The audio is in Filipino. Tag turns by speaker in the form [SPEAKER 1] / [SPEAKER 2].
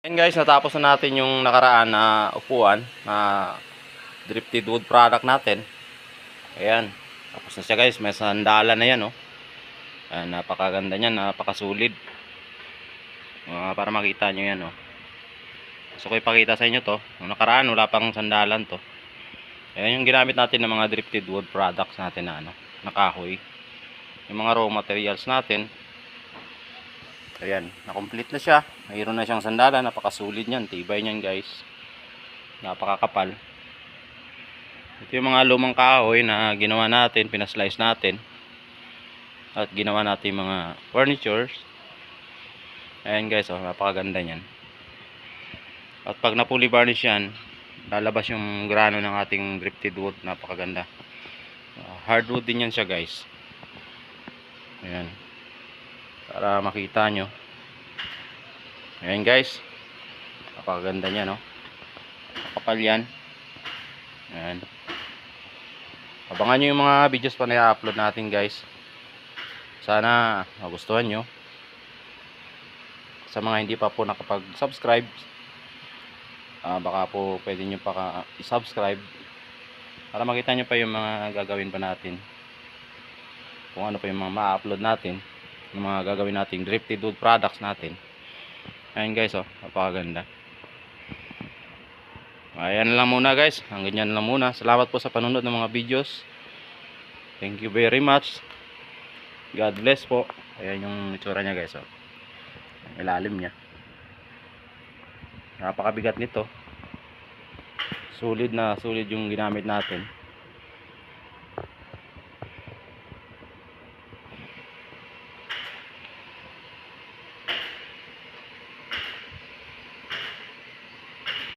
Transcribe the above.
[SPEAKER 1] Ayan guys, natapos na natin yung nakaraan na upuan na drifted wood product natin. Ayan, tapos na siya guys, may sandalan na yan oh. Ayan, napakaganda niyan, napakasulit. Para makita nyo yan oh. Gusto ko ipakita sa inyo to. Yung nakaraan, wala pang sandalan to. Ayan yung ginamit natin ng mga drifted wood products natin na nakahoy. Yung mga raw materials natin. Ayan, na-complete na siya. Mayroon na siyang sandalan, napakasulit niyan, tibay niyan guys. Napakakapal. Ito yung mga lumang kahoy na ginawa natin, pinaslice natin. At ginawa natin mga furnitures. Ayan guys, oh, napakaganda niyan. At pag napuli varnish yan, lalabas yung grano ng ating drifted wood, napakaganda. Hardwood din yan siya guys. Ayan. Para makita nyo. Ayan guys, napakaganda niya no. Kapal yan. Ayan. Abangan nyo yung mga videos pa na i-upload natin guys. Sana magustuhan nyo. Sa mga hindi pa po nakapag-subscribe, baka po pwede nyo pa i-subscribe para makita nyo pa yung mga gagawin pa natin. Kung ano pa yung mga ma-upload natin, yung mga gagawin nating drifted wood products natin. Ayan guys, oh, napakaganda. Ayan lang muna guys, hanggang yan lang muna. Salamat po sa panunod ng mga videos. Thank you very much. God bless po. Ayan yung itsura niya guys, oh. Ilalim niya. Napakabigat nito. Solid na solid yung ginamit natin.